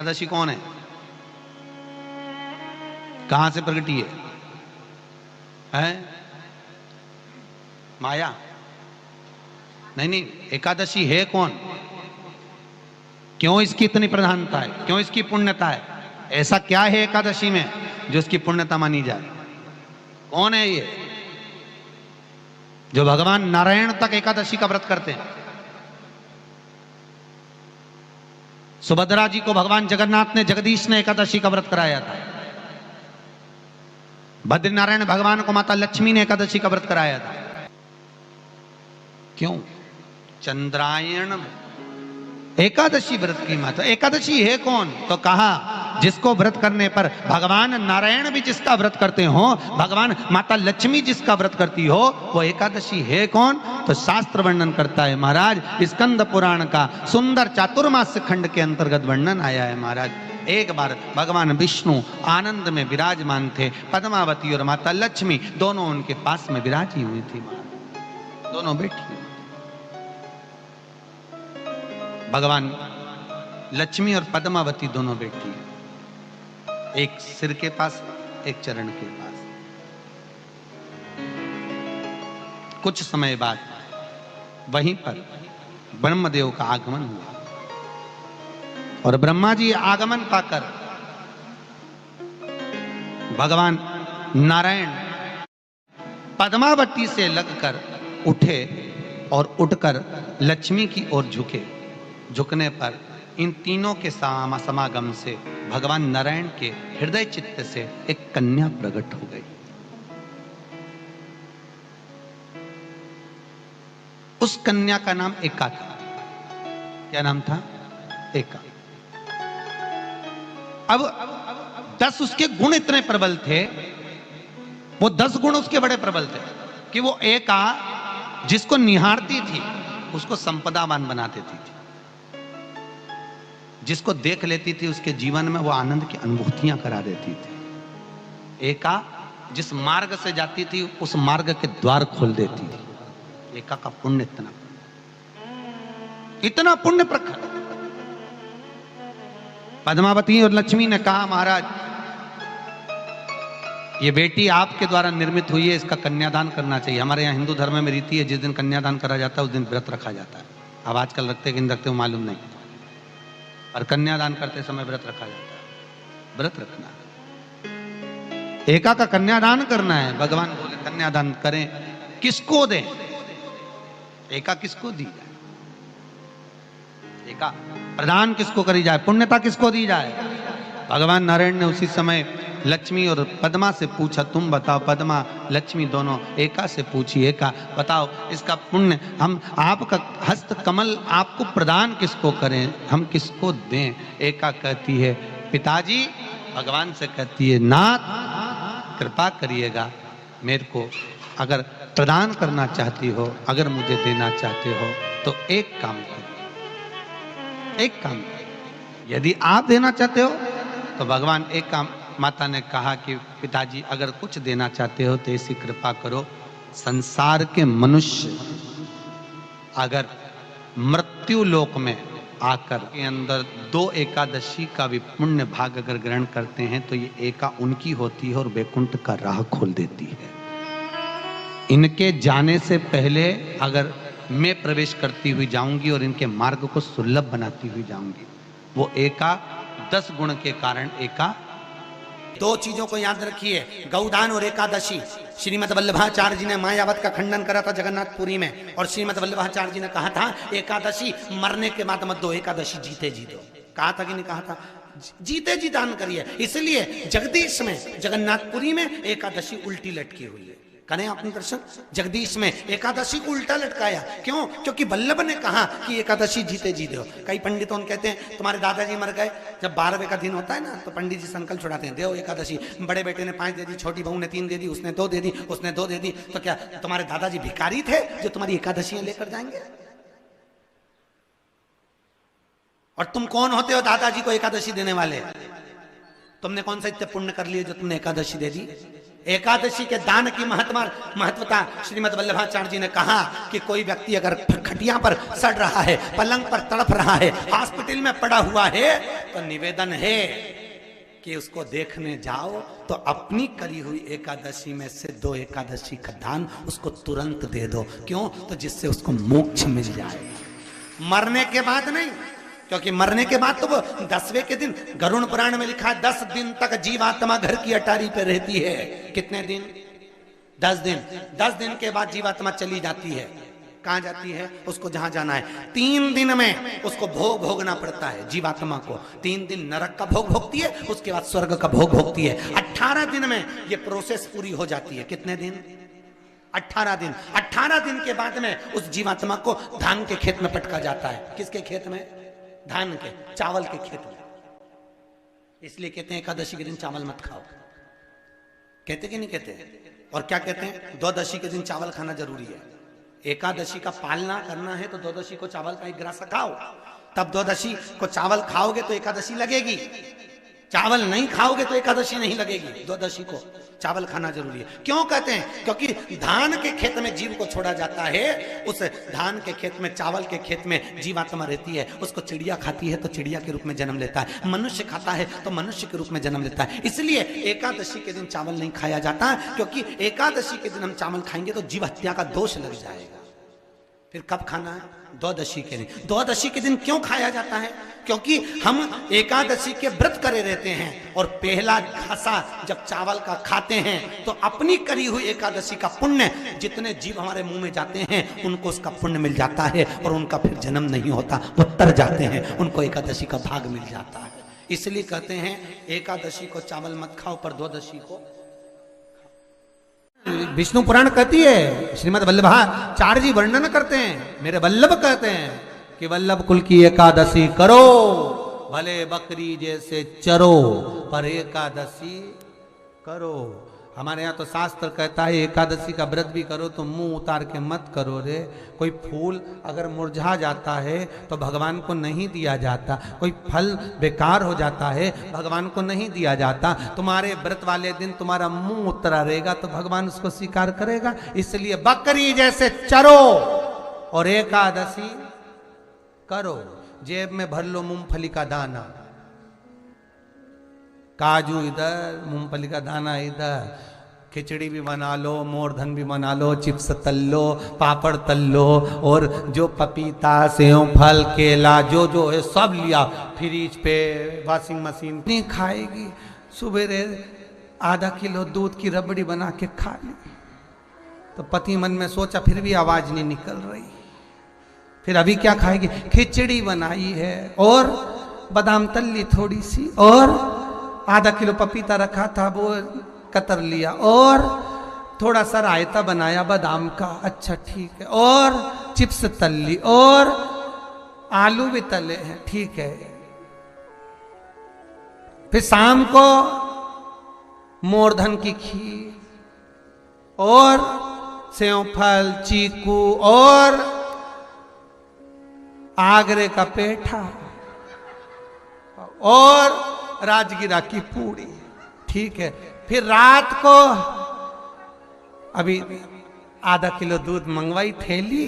एकादशी कौन है? कहां से प्रगटी है? माया? नहीं नहीं, एकादशी है कौन? क्यों इसकी इतनी प्रधानता है? क्यों इसकी पुण्यता है? ऐसा क्या है एकादशी में जो इसकी पुण्यता मानी जाए? कौन है ये जो भगवान नारायण तक एकादशी का व्रत करते हैं? सुभद्रा जी को भगवान जगन्नाथ ने, जगदीश ने एकादशी का व्रत कराया था। बद्रीनारायण भगवान को माता लक्ष्मी ने एकादशी का व्रत कराया था। क्यों? चंद्रायण एकादशी व्रत की माता। एकादशी है कौन? तो कहा जिसको व्रत करने पर भगवान नारायण भी जिसका व्रत करते हो, भगवान माता लक्ष्मी जिसका व्रत करती हो, वो एकादशी है कौन? तो शास्त्र वर्णन करता है महाराज, स्कंद पुराण का सुंदर चातुर्मास्य खंड के अंतर्गत वर्णन आया है महाराज। एक बार भगवान विष्णु आनंद में विराजमान थे, पद्मावती और माता लक्ष्मी दोनों उनके पास में विराजी हुई थी। दोनों बैठी, भगवान लक्ष्मी और पद्मावती दोनों बैठी हैं, एक सिर के पास, एक चरण के पास। कुछ समय बाद वहीं पर ब्रह्मदेव का आगमन हुआ और ब्रह्मा जी आगमन पाकर भगवान नारायण पद्मावती से लगकर उठे और उठकर लक्ष्मी की ओर झुके। झुकने पर इन तीनों के समागम से भगवान नारायण के हृदय चित्त से एक कन्या प्रकट हो गई। उस कन्या का नाम एका था। क्या नाम था? एका। अब 10 उसके गुण इतने प्रबल थे, वो 10 गुण उसके बड़े प्रबल थे कि वो एका जिसको निहारती थी उसको संपदावान बना देती थी। जिसको देख लेती थी उसके जीवन में वो आनंद की अनुभूतियां करा देती थी। एका जिस मार्ग से जाती थी उस मार्ग के द्वार खोल देती थी। एका का पुण्य इतना पुण्य प्रखर। पद्मावती और लक्ष्मी ने कहा महाराज ये बेटी आपके द्वारा निर्मित हुई है, इसका कन्यादान करना चाहिए। हमारे यहाँ हिंदू धर्म में रीति है, जिस दिन कन्यादान करा जाता है उस दिन व्रत रखा जाता है। अब आजकल रखते कि नहीं रखते हो मालूम नहीं, और कन्यादान करते समय व्रत रखा जाता है। व्रत रखना, एका का कन्यादान करना है। भगवान बोले कन्यादान करें, किसको दें? एका किसको दी जाए? एका प्रदान किसको करी जाए? पुण्यता किसको दी जाए? भगवान नारायण ने उसी समय लक्ष्मी और पद्मा से पूछा, तुम बताओ। पद्मा लक्ष्मी दोनों एका से पूछी, एका बताओ इसका पुण्य हम आपका हस्त कमल आपको प्रदान किसको करें, हम किसको दें? एका कहती है पिताजी, भगवान से कहती है नाथ कृपा करिएगा मेरे को, अगर प्रदान करना चाहती हो, अगर मुझे देना चाहते हो तो एक काम करिए, एक काम करिए। यदि आप देना चाहते हो तो भगवान एक काम, माता ने कहा कि पिताजी अगर कुछ देना चाहते हो तो ऐसी कृपा करो, संसार के मनुष्य अगर मृत्यु लोक में आकर के अंदर 2 एकादशी का भी पुण्य भाग अगर ग्रहण करते हैं तो ये एका उनकी होती है और वैकुंठ का राह खोल देती है। इनके जाने से पहले अगर मैं प्रवेश करती हुई जाऊंगी और इनके मार्ग को सुलभ बनाती हुई जाऊंगी। वो एका 10 गुण के कारण एका। 2 चीजों को याद रखिए, गौदान और एकादशी। श्रीमद वल्लभाचार्य जी ने मायावत का खंडन करा था जगन्नाथपुरी में, और श्रीमद वल्लभाचार्य जी ने कहा था एकादशी मरने के बाद मत दो, एकादशी जीते जी दो। कहा था कि नहीं कहा था? जीते जी दान करिए। इसलिए जगदीश में, जगन्नाथपुरी में एकादशी उल्टी लटकी हुई है। करें अपने दर्शन। जगदीश में एकादशी को उल्टा लटकाया, क्यों? क्योंकि वल्लभ ने कहा कि एकादशी जीते जी दो। कई पंडितों कहते हैं तुम्हारे दादाजी मर गए, जब 12वें का दिन होता है ना तो पंडित जी संकल्प छुड़ाते हैं, देव एकादशी। बड़े बेटे ने 5 दे दी, छोटी बहू ने 3 दे दी, उसने 2 दे दी, उसने 2 दे दी। तो क्या तुम्हारे दादाजी भिखारी थे जो तुम्हारी एकादशियां लेकर जाएंगे? और तुम कौन होते हो दादाजी को एकादशी देने वाले? तुमने कौन सा इतने पुण्य कर लिए जो तुमने एकादशी दे दी? एकादशी के दान की महत्वता श्रीमद् वल्लभाचार्य जी ने कहा कि कोई व्यक्ति अगर खटिया पर सड़ रहा है, पलंग पर तड़प रहा है, हॉस्पिटल में पड़ा हुआ है, तो निवेदन है कि उसको देखने जाओ तो अपनी करी हुई एकादशी में से 2 एकादशी का दान उसको तुरंत दे दो। क्यों? तो जिससे उसको मोक्ष मिल जाए, मरने के बाद नहीं। क्योंकि मरने के बाद तो वो 10वें के दिन, गरुड़ पुराण में लिखा है 10 दिन तक जीवात्मा घर की अटारी पे रहती है। कितने दिन? 10 दिन। 10 दिन के बाद जीवात्मा चली जाती है। कहां जाती है? उसको जहां जाना है। 3 दिन में उसको भोग भोगना पड़ता है जीवात्मा को। 3 दिन नरक का भोग भोगती है, उसके बाद स्वर्ग का भोग भोगती है। 18 दिन में ये प्रोसेस पूरी हो जाती है। कितने दिन? 18 दिन। 18 दिन के बाद में उस जीवात्मा को धान के खेत में पटका जाता है। किसके खेत में? धान के, चावल के खेत में। इसलिए कहते हैं एकादशी के दिन चावल मत खाओ। कहते कि नहीं कहते? और क्या कहते हैं? द्वादशी के दिन चावल खाना जरूरी है। एकादशी का पालना करना है तो द्वादशी को चावल का 1 ग्रास खाओ, तब द्वादशी को चावल खाओगे तो एकादशी लगेगी। चावल नहीं खाओगे तो एकादशी नहीं लगेगी। द्वादशी को चावल खाना जरूरी है। क्यों कहते हैं? क्योंकि धान के खेत में जीव को छोड़ा जाता है, उस धान के खेत में, चावल के खेत में जीवात्मा रहती है। उसको चिड़िया खाती है तो चिड़िया के रूप में जन्म लेता है, मनुष्य खाता है तो मनुष्य के रूप में जन्म लेता है। इसलिए एकादशी के दिन चावल नहीं खाया जाता, क्योंकि एकादशी के दिन हम चावल खाएंगे तो जीव हत्या का दोष लग जाएगा। फिर कब खाना है? द्वादशी के दिन। द्वादशी के दिन क्यों खाया जाता है? क्योंकि हम एकादशी के व्रत करे रहते हैं और पहला घासा जब चावल का खाते हैं तो अपनी करी हुई एकादशी का पुण्य, जितने जीव हमारे मुंह में जाते हैं उनको उसका पुण्य मिल जाता है और उनका फिर जन्म नहीं होता, वो तर जाते हैं, उनको एकादशी का भाग मिल जाता है। इसलिए कहते हैं एकादशी को चावल मत खाओ, पर द्वादशी को। विष्णु पुराण कहती है, श्रीमद् वल्लभाचार्य जी वर्णन करते हैं, मेरे वल्लभ कहते हैं कि वल्लभ कुल की एकादशी करो, भले बकरी जैसे चरो, पर एकादशी करो। हमारे यहाँ तो शास्त्र कहता है एकादशी का व्रत भी करो तो मुंह उतार के मत करो रे। कोई फूल अगर मुरझा जाता है तो भगवान को नहीं दिया जाता, कोई फल बेकार हो जाता है भगवान को नहीं दिया जाता। तुम्हारे व्रत वाले दिन तुम्हारा मुंह उतरा रहेगा तो भगवान उसको स्वीकार करेगा। इसलिए बकरी जैसे चरो और एकादशी करो। जेब में भर लो मूंगफली का दाना, काजू इधर, मूंगफली का दाना इधर, खिचड़ी भी बना लो, मोरधन भी बना लो, चिप्स तल लो, पापड़ तल लो, और जो पपीता, सेव, फल, केला जो है सब लिया फ्रिज पे, वॉशिंग मशीन नहीं खाएगी। सुबह आधा किलो दूध की रबड़ी बना के खा ली। तो पति मन में सोचा फिर भी आवाज नहीं निकल रही, फिर अभी क्या खाएगी? खिचड़ी बनाई है और बादाम तल ली थोड़ी सी, और आधा किलो पपीता रखा था वो कतर लिया, और थोड़ा सा रायता बनाया बादाम का, अच्छा ठीक है, और चिप्स तल ली, और आलू भी तले हैं, ठीक है। फिर शाम को मोरधन की खीर और सेव फल, चीकू और आगरे का पेठा और राजगिरा की पूड़ी, ठीक है। फिर रात को अभी आधा किलो दूध मंगवाई, थैली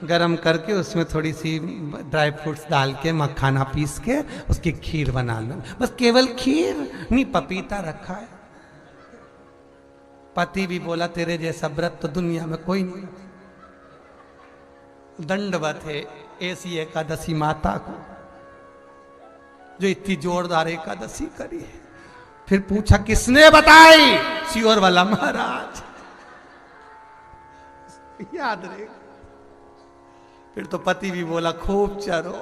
गरम करके उसमें थोड़ी सी ड्राई फ्रूट्स डाल के, मखाना पीस के उसकी खीर बना लो। बस केवल खीर नहीं, पपीता रखा है। पति भी बोला तेरे जैसा व्रत तो दुनिया में कोई नहीं। दंडवत है ऐसी एकादशी माता को जो इतनी जोरदार एकादशी करी है। फिर पूछा किसने बताई? सियोर वाला महाराज, याद रहे। फिर तो पति भी बोला खूब चरो,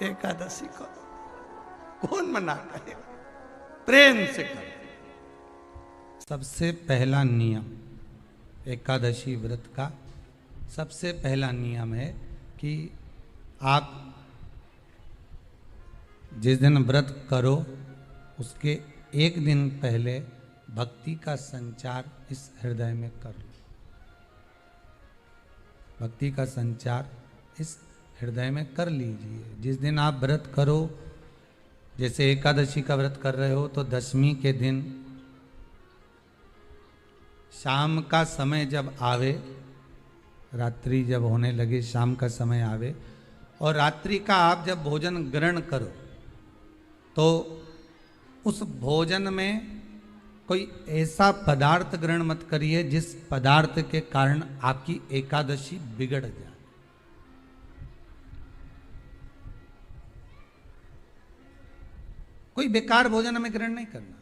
एकादशी करो, कौन मना करे, प्रेम से करो। सबसे पहला नियम एकादशी व्रत का, सबसे पहला नियम है कि आप जिस दिन व्रत करो उसके 1 दिन पहले भक्ति का संचार इस हृदय में कर लो। भक्ति का संचार इस हृदय में कर लीजिए। जिस दिन आप व्रत करो, जैसे एकादशी का व्रत कर रहे हो तो 10वीं के दिन शाम का समय जब आवे, रात्रि जब होने लगे, शाम का समय आवे और रात्रि का आप जब भोजन ग्रहण करो तो उस भोजन में कोई ऐसा पदार्थ ग्रहण मत करिए जिस पदार्थ के कारण आपकी एकादशी बिगड़ जाए। कोई बेकार भोजन हमें ग्रहण नहीं करना,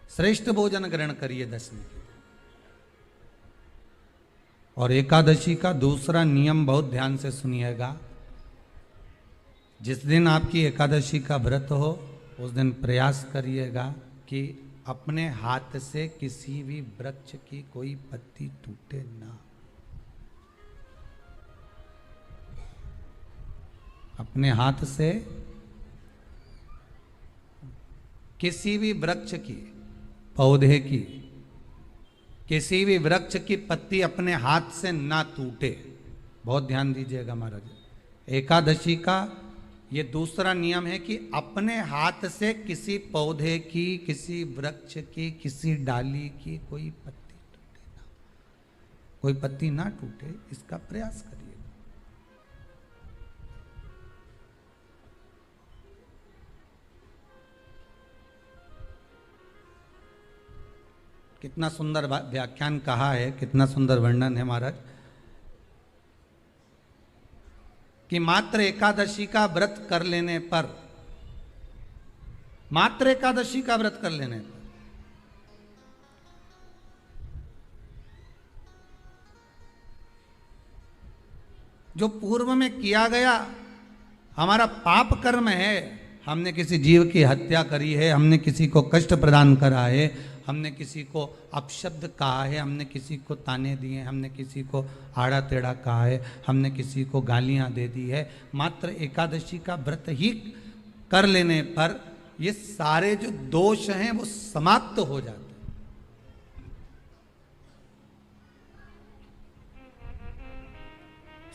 श्रेष्ठ भोजन ग्रहण करिए दशमी के। और एकादशी का दूसरा नियम बहुत ध्यान से सुनिएगा। जिस दिन आपकी एकादशी का व्रत हो उस दिन प्रयास करिएगा कि अपने हाथ से किसी भी वृक्ष की कोई पत्ती टूटे ना। अपने हाथ से किसी भी वृक्ष की, पौधे की, किसी भी वृक्ष की पत्ती अपने हाथ से ना टूटे। बहुत ध्यान दीजिएगा महाराज। एकादशी का ये दूसरा नियम है कि अपने हाथ से किसी पौधे की, किसी वृक्ष की, किसी डाली की कोई पत्ती टूटे ना, कोई पत्ती ना टूटे, इसका प्रयास करिए। कितना सुंदर व्याख्यान कहा है, कितना सुंदर वर्णन है महाराज कि मात्र एकादशी का व्रत कर लेने पर, मात्र एकादशी का व्रत कर लेने पर जो पूर्व में किया गया हमारा पाप कर्म है, हमने किसी जीव की हत्या करी है, हमने किसी को कष्ट प्रदान करा है, हमने किसी को अपशब्द कहा है, हमने किसी को ताने दिए, हमने किसी को आड़ा टेढ़ा कहा है, हमने किसी को गालियां दे दी है, मात्र एकादशी का व्रत ही कर लेने पर ये सारे जो दोष हैं वो समाप्त हो जाते हैं।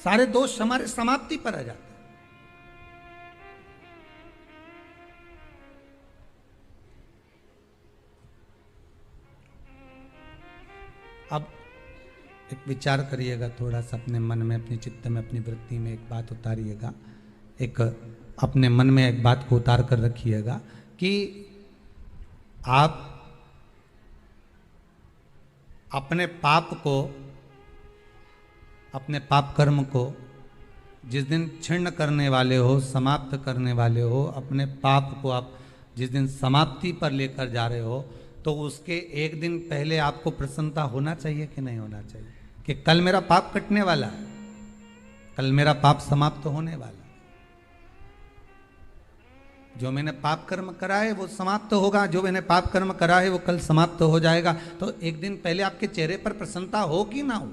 सारे दोष हमारे समाप्ति पर आ जाते हैं। अब एक विचार करिएगा थोड़ा सा अपने मन में, अपने चित्त में, अपनी वृत्ति में एक बात उतारिएगा। एक अपने मन में एक बात को उतार कर रखिएगा कि आप अपने पाप को, अपने पाप कर्म को जिस दिन छिन्न करने वाले हो, समाप्त करने वाले हो, अपने पाप को आप जिस दिन समाप्ति पर लेकर जा रहे हो, तो उसके एक दिन पहले आपको प्रसन्नता होना चाहिए कि नहीं होना चाहिए कि कल मेरा पाप कटने वाला है, कल मेरा पाप समाप्त होने वाला है। जो मैंने पाप कर्म करा है वो समाप्त होगा, जो मैंने पाप कर्म करा है वो कल समाप्त हो जाएगा। तो एक दिन पहले आपके चेहरे पर प्रसन्नता हो कि ना हो।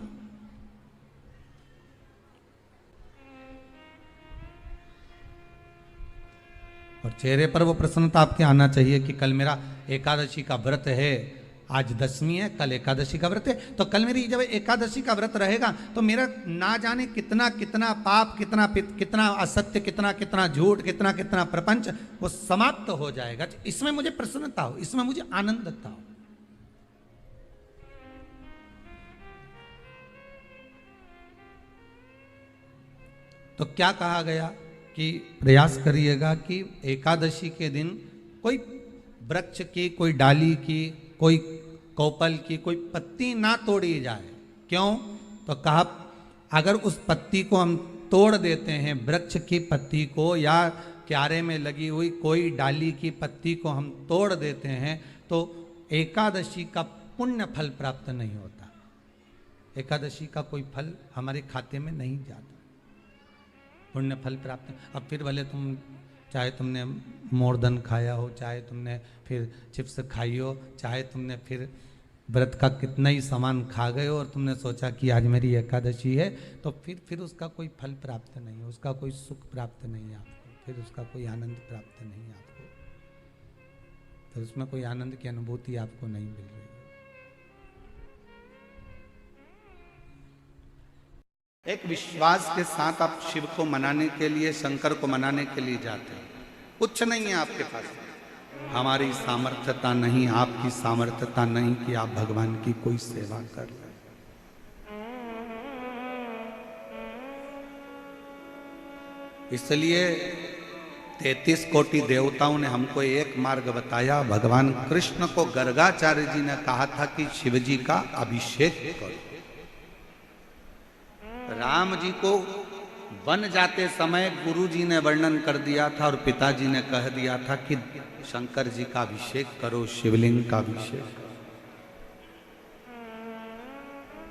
और चेहरे पर वो प्रसन्नता आपके आना चाहिए कि कल मेरा एकादशी का व्रत है, आज दशमी है, कल एकादशी का व्रत है, तो कल मेरी जब एकादशी का व्रत रहेगा तो मेरा ना जाने कितना कितना पाप, कितना कितना असत्य, कितना कितना झूठ, कितना कितना प्रपंच वो समाप्त हो जाएगा। इसमें मुझे प्रसन्नता हो, इसमें मुझे आनंदता हो। तो क्या कहा गया कि प्रयास करिएगा कि एकादशी के दिन कोई वृक्ष की, कोई डाली की, कोई कोपल की कोई पत्ती ना तोड़ी जाए। क्यों? तो कहा अगर उस पत्ती को हम तोड़ देते हैं, वृक्ष की पत्ती को या क्यारे में लगी हुई कोई डाली की पत्ती को हम तोड़ देते हैं तो एकादशी का पुण्य फल प्राप्त नहीं होता, एकादशी का कोई फल हमारे खाते में नहीं जाता, पुण्य फल प्राप्त। अब फिर भले तुम चाहे तुमने मोरधन खाया हो, चाहे तुमने फिर चिप्स खाई हो, चाहे तुमने फिर व्रत का कितना ही सामान खा गए हो और तुमने सोचा कि आज मेरी एकादशी है, तो फिर उसका कोई फल प्राप्त नहीं है, उसका कोई सुख प्राप्त नहीं है आपको, फिर उसका कोई आनंद प्राप्त नहीं है आपको, फिर उसमें कोई आनंद की अनुभूति आपको नहीं मिल रही। एक विश्वास के साथ आप शिव को मनाने के लिए, शंकर को मनाने के लिए जाते हैं, कुछ नहीं है आपके पास, हमारी सामर्थ्यता नहीं, आपकी सामर्थ्यता नहीं कि आप भगवान की कोई सेवा कर लें। इसलिए 33 कोटि देवताओं ने हमको एक मार्ग बताया। भगवान कृष्ण को गर्गाचार्य जी ने कहा था कि शिव जी का अभिषेक करो। राम जी को वन जाते समय गुरु जी ने वर्णन कर दिया था और पिताजी ने कह दिया था कि शंकर जी का अभिषेक करो, शिवलिंग का अभिषेक करो,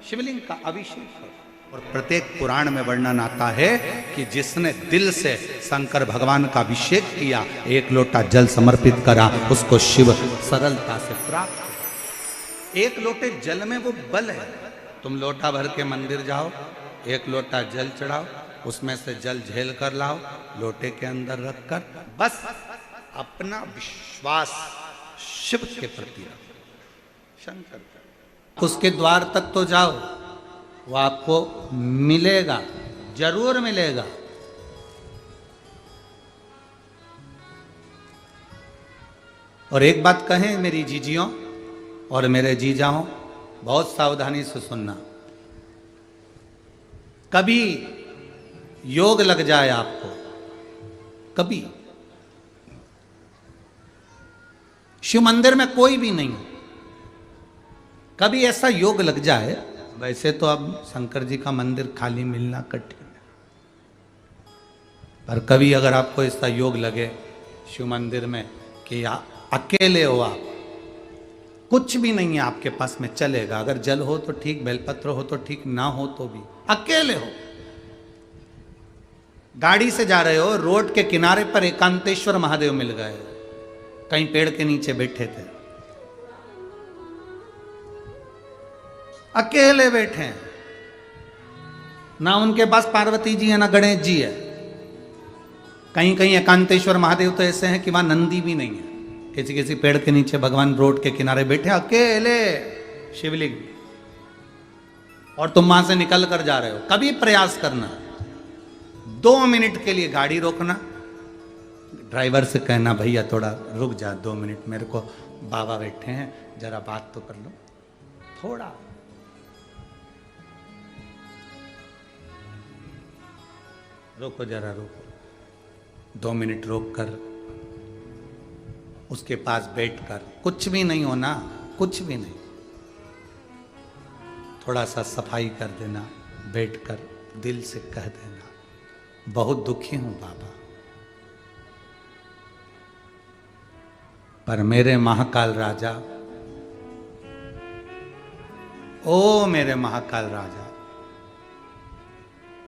शिवलिंग का अभिषेक करो। और प्रत्येक पुराण में वर्णन आता है कि जिसने दिल से शंकर भगवान का अभिषेक किया, एक लोटा जल समर्पित करा, उसको शिव सरलता से प्राप्त। एक लोटे जल में वो बल है। तुम लोटा भर के मंदिर जाओ, एक लोटा जल चढ़ाओ, उसमें से जल झेल कर लाओ, लोटे के अंदर रखकर बस अपना विश्वास शिव के प्रति रखो, शंकर का। उसके द्वार तक तो जाओ, वो आपको मिलेगा, जरूर मिलेगा। और एक बात कहें मेरी जीजियों और मेरे जीजाओं, बहुत सावधानी से सुनना। कभी योग लग जाए आपको, कभी शिव मंदिर में कोई भी नहीं, कभी ऐसा योग लग जाए, वैसे तो अब शंकर जी का मंदिर खाली मिलना कठिन है, पर कभी अगर आपको ऐसा योग लगे शिव मंदिर में कि अकेले हो आप, कुछ भी नहीं है आपके पास में, चलेगा। अगर जल हो तो ठीक, बेलपत्र हो तो ठीक, ना हो तो भी, अकेले हो, गाड़ी से जा रहे हो, रोड के किनारे पर एकांतेश्वर महादेव मिल गए, कहीं पेड़ के नीचे बैठे थे, अकेले बैठे हैं, ना उनके पास पार्वती जी है ना गणेश जी है। कहीं कहीं एकांतेश्वर महादेव तो ऐसे हैं कि वहां नंदी भी नहीं है, किसी किसी पेड़ के नीचे भगवान रोड के किनारे बैठे अकेले शिवलिंग, और तुम वहां से निकल कर जा रहे हो। कभी प्रयास करना, 2 मिनट के लिए गाड़ी रोकना, ड्राइवर से कहना भैया थोड़ा रुक जा 2 मिनट, मेरे को बाबा बैठे हैं, जरा बात तो कर लो थोड़ा। रोको जरा, रोको, 2 मिनट रोक कर उसके पास बैठकर, कुछ भी नहीं होना, कुछ भी नहीं, थोड़ा सा सफाई कर देना, बैठकर दिल से कह देना बहुत दुखी हूं बाबा, पर मेरे महाकाल राजा, ओ मेरे महाकाल राजा,